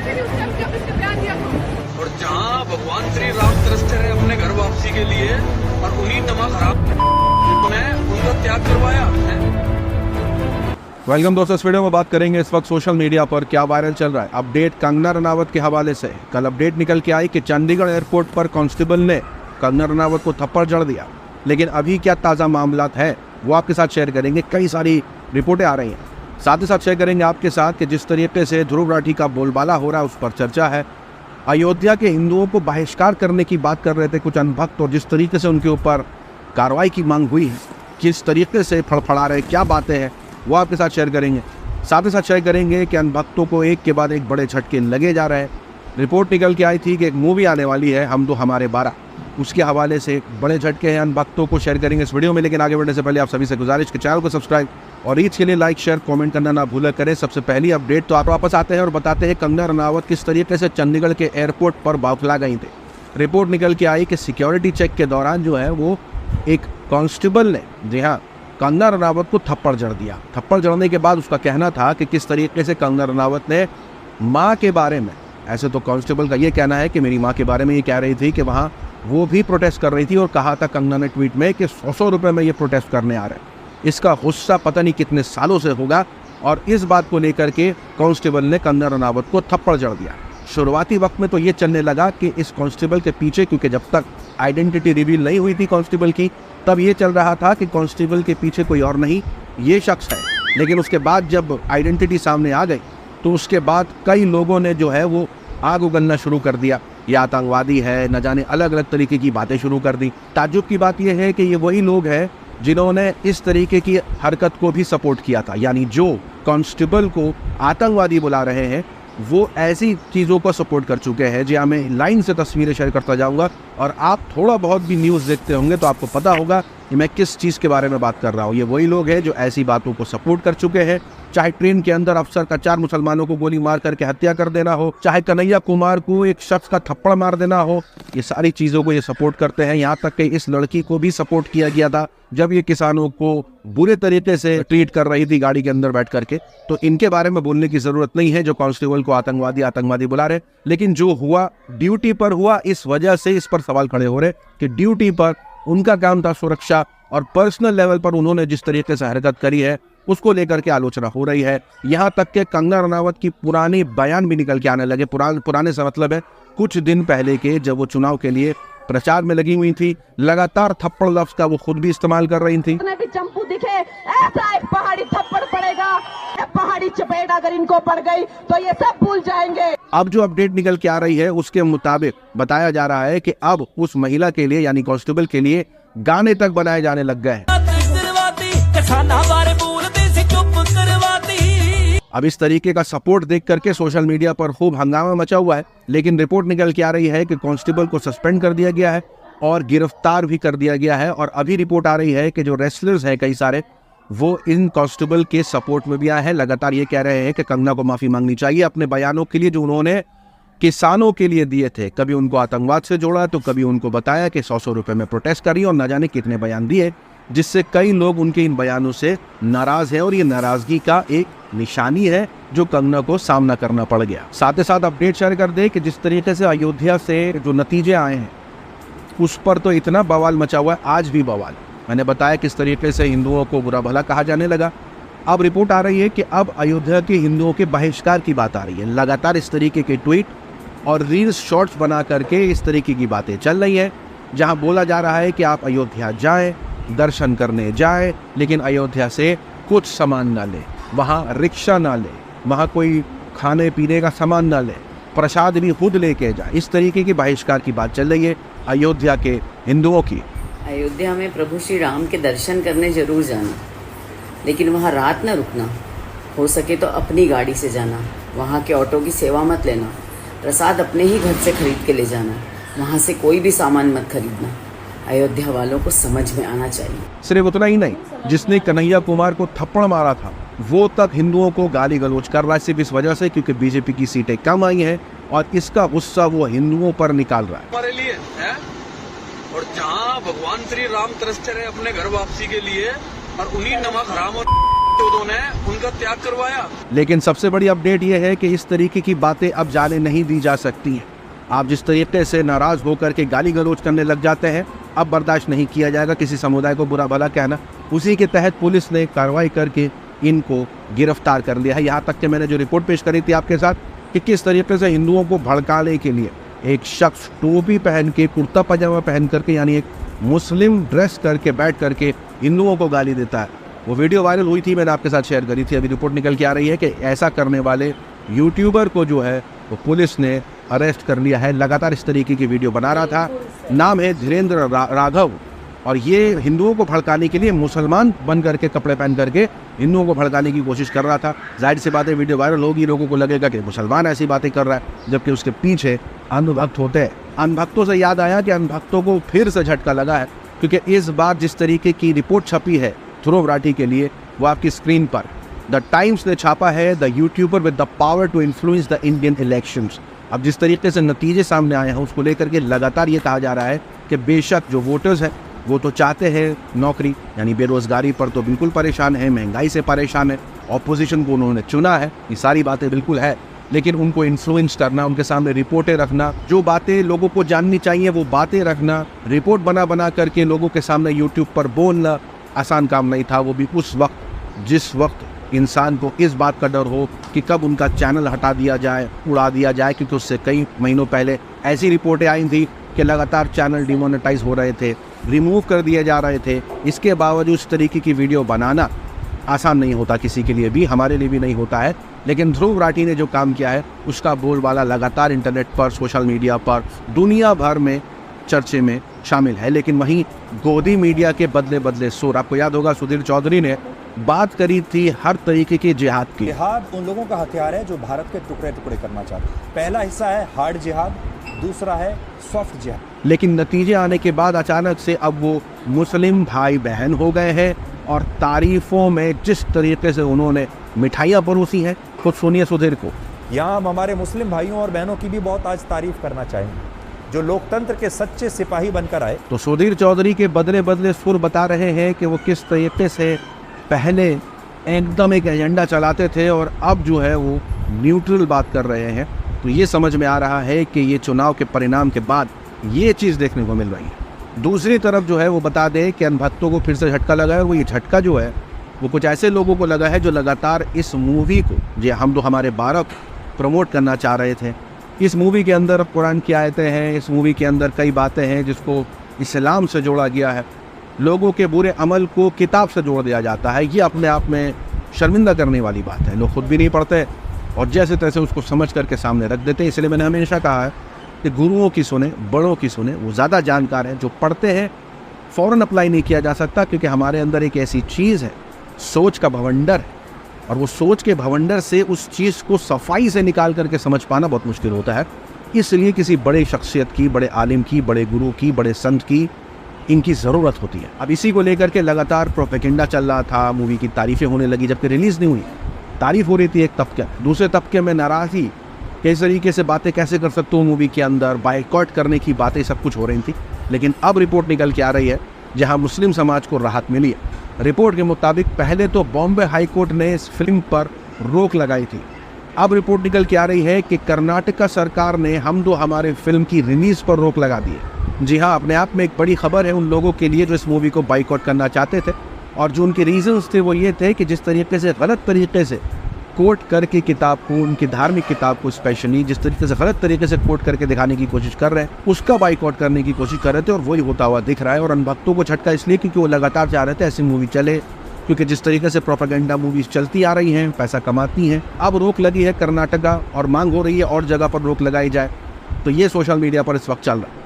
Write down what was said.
भी नहीं उसने जब इसने बयान दिया तो। और जहाँ भगवान श्री राम तरसते रहे अपने घर वापसी के लिए और उन्हीं नमक खराब ने उनका त्याग करवाया है। वेलकम दोस्तों, इस वीडियो में बात करेंगे इस वक्त सोशल मीडिया पर क्या वायरल चल रहा है। अपडेट कंगना रनावत के हवाले से। कल अपडेट निकल के आई कि चंडीगढ़ एयरपोर्ट पर कांस्टेबल ने कंगना रनावत को थप्पड़ जड़ दिया, लेकिन अभी क्या ताज़ा मामला है वो आपके साथ शेयर करेंगे। कई सारी रिपोर्टें आ रही हैं, साथ ही साथ शेयर करेंगे आपके साथ कि जिस तरीके से ध्रुव राठी का बोलबाला हो रहा है उस पर चर्चा है। अयोध्या के हिंदुओं को बहिष्कार करने की बात कर रहे थे कुछ अनभक्त, और जिस तरीके से उनके ऊपर कार्रवाई की मांग हुई है, किस तरीके से फड़फड़ा रहे, क्या बातें हैं, वो आपके साथ शेयर करेंगे। साथ ही साथ शेयर करेंगे कि अनभक्तों को एक के बाद एक बड़े झटके लगे जा रहे हैं। रिपोर्ट निकल के आई थी कि एक मूवी आने वाली है हम दो हमारे 12, उसके हवाले से बड़े झटके हैं अनभक्तों को, शेयर करेंगे इस वीडियो में। लेकिन आगे बढ़ने से पहले आप सभी से गुजारिश कि चैनल को सब्सक्राइब और रीच के लिए लाइक शेयर कमेंट करना ना भूला करें। सबसे पहली अपडेट तो आप वापस आते हैं और बताते हैं कंगना रनावत किस तरीके से चंडीगढ़ के एयरपोर्ट पर बौखला गई थी। रिपोर्ट निकल के आई कि सिक्योरिटी चेक के दौरान जो है वो एक कांस्टेबल ने, जी हाँ, कंगना रनावत को थप्पड़ जड़ दिया। थप्पड़ जड़ने के बाद उसका कहना था कि किस तरीके से कंगना रनावत ने माँ के बारे में, ऐसे तो कांस्टेबल का ये कहना है कि मेरी माँ के बारे में ये कह रही थी कि वहाँ वो भी प्रोटेस्ट कर रही थी, और कहा था कंगना ने ट्वीट में कि 100 रुपये में ये प्रोटेस्ट करने आ रहे हैं। इसका गुस्सा पता नहीं कितने सालों से होगा, और इस बात को लेकर के कांस्टेबल ने कंगना रनावत को थप्पड़ जड़ दिया। शुरुआती वक्त में तो ये चलने लगा कि इस कांस्टेबल के पीछे, क्योंकि जब तक आइडेंटिटी रिवील नहीं हुई थी कांस्टेबल की, तब ये चल रहा था कि कांस्टेबल के पीछे कोई और नहीं, ये शख्स है। लेकिन उसके बाद जब आइडेंटिटी सामने आ गई तो उसके बाद कई लोगों ने जो है वो आग उगलना शुरू कर दिया, ये आतंकवादी है, न जाने अलग अलग तरीके की बातें शुरू कर दी। ताज्जुब की बात यह है कि ये वही लोग हैं जिन्होंने इस तरीके की हरकत को भी सपोर्ट किया था, यानी जो कांस्टेबल को आतंकवादी बुला रहे हैं वो ऐसी चीज़ों को सपोर्ट कर चुके हैं। जी हाँ, मैं लाइन से तस्वीरें शेयर करता जाऊंगा, और आप थोड़ा बहुत भी न्यूज़ देखते होंगे तो आपको पता होगा कि मैं किस चीज़ के बारे में बात कर रहा हूँ। ये वही लोग हैं जो ऐसी बातों को सपोर्ट कर चुके हैं, चाहे ट्रेन के अंदर अफसर का 4 मुसलमानों को गोली मार करके हत्या कर देना हो, चाहे कन्हैया कुमार को एक शख्स का थप्पड़ मार देना हो, ये सारी चीज़ों को ये सपोर्ट करते हैं। यहाँ तक कि इस लड़की को भी सपोर्ट किया गया था जब ये किसानों को बुरे तरीके से ट्रीट कर रही थी गाड़ी के अंदर बैठ करके। तो इनके बारे में बोलने की ज़रूरत नहीं है जो कांस्टेबल को आतंकवादी बुला रहे, लेकिन जो हुआ ड्यूटी पर हुआ, इस वजह से इस पर सवाल खड़े हो रहे कि ड्यूटी पर उनका काम था सुरक्षा, और पर्सनल लेवल पर उन्होंने जिस तरीके से हरकत करी है उसको लेकर के आलोचना हो रही है। यहाँ तक कि कंगना रनावत की पुरानी बयान भी निकल के आने लगे। पुराने से मतलब है कुछ दिन पहले के, जब वो चुनाव के लिए प्रचार में लगी हुई थी, लगातार थप्पड़ लफ्ज का वो खुद भी इस्तेमाल कर रही थी। भी चंपू दिखे ऐसा एक पहाड़ी थप्पड़ पड़ेगा, पहाड़ी चपेट अगर इनको पड़ गई तो ये सब भूल जाएंगे। अब जो अपडेट निकल के आ रही है उसके मुताबिक बताया जा रहा है कि अब उस महिला के लिए, यानी कांस्टेबल के लिए, गाने तक बनाए जाने लग गए हैं। अब इस तरीके का सपोर्ट देख करके सोशल मीडिया पर खूब हंगामा मचा हुआ है, लेकिन रिपोर्ट निकल के आ रही है कि कांस्टेबल को सस्पेंड कर दिया गया है और गिरफ्तार भी कर दिया गया है। और अभी रिपोर्ट आ रही है कि जो रेसलर्स हैं कई सारे, वो इन कांस्टेबल के सपोर्ट में भी आए हैं। लगातार ये कह रहे हैं कि कंगना को माफ़ी मांगनी चाहिए अपने बयानों के लिए जो उन्होंने किसानों के लिए दिए थे। कभी उनको आतंकवाद से जोड़ा तो कभी उनको बताया कि 100 रुपये में प्रोटेस्ट करिए, और न जाने कितने बयान दिए, जिससे कई लोग उनके इन बयानों से नाराज़ हैं, और ये नाराज़गी का एक निशानी है जो कंगना को सामना करना पड़ गया। साथ ही साथ अपडेट शेयर कर दे कि जिस तरीके से अयोध्या से जो नतीजे आए हैं उस पर तो इतना बवाल मचा हुआ है, आज भी बवाल। मैंने बताया किस तरीके से हिंदुओं को बुरा भला कहा जाने लगा। अब रिपोर्ट आ रही है कि अब अयोध्या के हिंदुओं के बहिष्कार की बात आ रही है। लगातार इस तरीके के ट्वीट और रील्स शॉर्ट्स बना करके इस तरीके की बातें चल रही है, जहां बोला जा रहा है कि आप अयोध्या जाएं, दर्शन करने जाएं, लेकिन अयोध्या से कुछ सामान ना लें, वहाँ रिक्शा ना लें, वहाँ कोई खाने पीने का सामान ना लें, प्रसाद भी खुद लेके जाए। इस तरीके की बहिष्कार की बात चल रही है अयोध्या के हिंदुओं की। अयोध्या में प्रभु श्री राम के दर्शन करने जरूर जाना, लेकिन वहाँ रात न रुकना, हो सके तो अपनी गाड़ी से जाना, वहाँ के ऑटो की सेवा मत लेना, प्रसाद अपने ही घर से खरीद के ले जाना, वहाँ से कोई भी सामान मत खरीदना। अयोध्या वालों को समझ में आना चाहिए। सिर्फ उतना ही नहीं, जिसने कन्हैया कुमार को थप्पड़ मारा था वो तक हिंदुओं को गाली गलौज कर रहा है, सिर्फ इस वजह से क्योंकि बीजेपी की सीटें कम आई हैं, और इसका गुस्सा वो हिंदुओं पर निकाल रहा है। हमारे लिए है, और जहाँ भगवान श्री राम तरसते रहे अपने घर वापसी के लिए, और उन्हीं नमक हराम और ने उनका उनका त्याग करवाया। लेकिन सबसे बड़ी अपडेट ये है कि इस तरीके की बातें अब जाने नहीं दी जा सकती हैं। आप जिस तरीके से नाराज़ होकर के गाली गलौज करने लग जाते हैं, अब बर्दाश्त नहीं किया जाएगा किसी समुदाय को बुरा भला कहना। उसी के तहत पुलिस ने कार्रवाई करके इनको गिरफ्तार कर लिया है। यहाँ तक कि मैंने जो रिपोर्ट पेश करी थी आपके साथ कि किस तरीके से हिंदुओं को भड़काने के लिए एक शख्स टोपी पहन के, कुर्ता पजामा पहन करके, यानी एक मुस्लिम ड्रेस करके बैठ करके हिंदुओं को गाली देता है। वो वीडियो वायरल हुई थी, मैंने आपके साथ शेयर करी थी। अभी रिपोर्ट निकल के आ रही है कि ऐसा करने वाले यूट्यूबर को जो है वो पुलिस ने अरेस्ट कर लिया है। लगातार इस तरीके की वीडियो बना रहा था। नाम है धीरेन्द्र राघव, और ये हिंदुओं को भड़काने के लिए मुसलमान बन करके, कपड़े पहन करके हिंदुओं को भड़काने की कोशिश कर रहा था। जाहिर सी बात है वीडियो वायरल होगी, लोगों को लगेगा कि मुसलमान ऐसी बातें कर रहा है, जबकि उसके पीछे अंधभक्त होते हैं। अंधभक्तों से याद आया कि अंधभक्तों को फिर से झटका लगा है, क्योंकि इस बार जिस तरीके की रिपोर्ट छपी है ध्रुव राठी के लिए, वो आपकी स्क्रीन पर द टाइम्स ने छापा है, the YouTuber with the power to influence the Indian elections. अब जिस तरीके से नतीजे सामने आए हैं उसको लेकर के लगातार ये कहा जा रहा है कि बेशक जो वोटर्स हैं वो तो चाहते हैं नौकरी, यानी बेरोजगारी पर तो बिल्कुल परेशान है, महंगाई से परेशान है, ऑपोजिशन को उन्होंने चुना है, ये सारी बातें बिल्कुल है, लेकिन उनको इन्फ्लुएंस करना, उनके सामने रिपोर्टें रखना, जो बातें लोगों को जाननी चाहिए वो बातें रखना, रिपोर्ट बना बना करके लोगों के सामने यूट्यूब पर बोलना आसान काम नहीं था। वो भी उस वक्त जिस वक्त इंसान को इस बात का डर हो कि कब उनका चैनल हटा दिया जाए, उड़ा दिया जाए, क्योंकि उससे कई महीनों पहले ऐसी रिपोर्टें आई थी कि लगातार चैनल डिमोनेटाइज हो रहे थे, रिमूव कर दिए जा रहे थे। इसके बावजूद इस तरीके की वीडियो बनाना आसान नहीं होता, किसी के लिए भी, हमारे लिए भी नहीं होता है। लेकिन ध्रुव राठी ने जो काम किया है उसका बोलबाला लगातार इंटरनेट पर, सोशल मीडिया पर, दुनिया भर में चर्चे में शामिल है। लेकिन वहीं गोदी मीडिया के बदले बदले सुर, आपको याद होगा सुधीर चौधरी ने बात करी थी हर तरीके के जिहाद की। जिहाद उन लोगों का हथियार है जो भारत के टुकड़े टुकड़े करना चाहते हैं। पहला हिस्सा है हार्ड जिहाद, दूसरा है सॉफ्ट जिहाद। लेकिन नतीजे आने के बाद अचानक से अब वो मुस्लिम भाई बहन हो गए हैं, और तारीफों में जिस तरीके से उन्होंने मिठाइयाँ परोसी हैं, खुद सुनिए सुधीर को। यहाँ हम हमारे मुस्लिम भाइयों और बहनों की भी बहुत आज तारीफ करना चाहेंगे, जो लोकतंत्र के सच्चे सिपाही बनकर आए। तो सुधीर चौधरी के बदले बदले सुर बता रहे हैं कि वो किस तरीके से पहले एकदम एक एजेंडा चलाते थे और अब जो है वो न्यूट्रल बात कर रहे हैं। तो ये समझ में आ रहा है कि ये चुनाव के परिणाम के बाद ये चीज़ देखने को मिल रही है। दूसरी तरफ जो है वो बता दें कि अंधभक्तों को फिर से झटका लगा है, और वो ये झटका जो है वो कुछ ऐसे लोगों को लगा है जो लगातार इस मूवी को, जो हम तो हमारे भारत प्रमोट करना चाह रहे थे। इस मूवी के अंदर कुरान की आयतें हैं, इस मूवी के अंदर कई बातें हैं जिसको इस्लाम से जोड़ा गया है, लोगों के बुरे अमल को किताब से जोड़ दिया जाता है। ये अपने आप में शर्मिंदा करने वाली बात है। लोग खुद भी नहीं पढ़ते और जैसे तैसे उसको समझ करके सामने रख देते हैं। इसलिए मैंने हमेशा कहा है कि गुरुओं की सुने, बड़ों की सुने, वो ज़्यादा जानकार हैं। जो पढ़ते हैं फ़ौरन अप्लाई नहीं किया जा सकता, क्योंकि हमारे अंदर एक ऐसी चीज़ है, सोच का भवंडर है, और वो सोच के भवंडर से उस चीज़ को सफाई से निकाल करके समझ पाना बहुत मुश्किल होता है। इसलिए किसी बड़े शख्सियत की, बड़े आलिम की, बड़े गुरु की, बड़े संत की इनकी ज़रूरत होती है। अब इसी को लेकर के लगातार प्रोपेगेंडा चल रहा था, मूवी की तारीफ़ें होने लगी, जबकि रिलीज़ नहीं हुई। तारीफ़ हो रही थी एक तबके, दूसरे तबके में नाराज़गी, किस तरीके से बातें कैसे कर सकते हो मूवी के अंदर, बाइकआउट करने की बातें सब कुछ हो रही थी। लेकिन अब रिपोर्ट निकल के आ रही है जहां मुस्लिम समाज को राहत मिली है। रिपोर्ट के मुताबिक पहले तो बॉम्बे हाई कोर्ट ने इस फिल्म पर रोक लगाई थी। अब रिपोर्ट निकल के आ रही है कि कर्नाटका सरकार ने हम दो हमारे फिल्म की रिलीज़ पर रोक लगा दी है। जी हाँ, अपने आप में एक बड़ी खबर है उन लोगों के लिए जो इस मूवी को बाइकआउट करना चाहते थे, और जो उनके रीजंस थे वो ये थे कि जिस तरीके से गलत तरीके से कोट करके किताब को, उनकी धार्मिक किताब को स्पेशली जिस तरीके से गलत तरीके से कोट करके दिखाने की कोशिश कर रहे हैं, उसका बाइकआउट करने की कोशिश कर रहे थे, और वही होता हुआ दिख रहा है। और अनभक्तों को झटका इसलिए क्योंकि वो लगातार चाह रहे थे ऐसी मूवी चले, क्योंकि जिस तरीके से प्रोपेगेंडा मूवीज चलती आ रही हैं, पैसा कमाती हैं। अब रोक लगी है कर्नाटका और मांग हो रही है और जगह पर रोक लगाई जाए। तो ये सोशल मीडिया पर इस वक्त चल रहा है।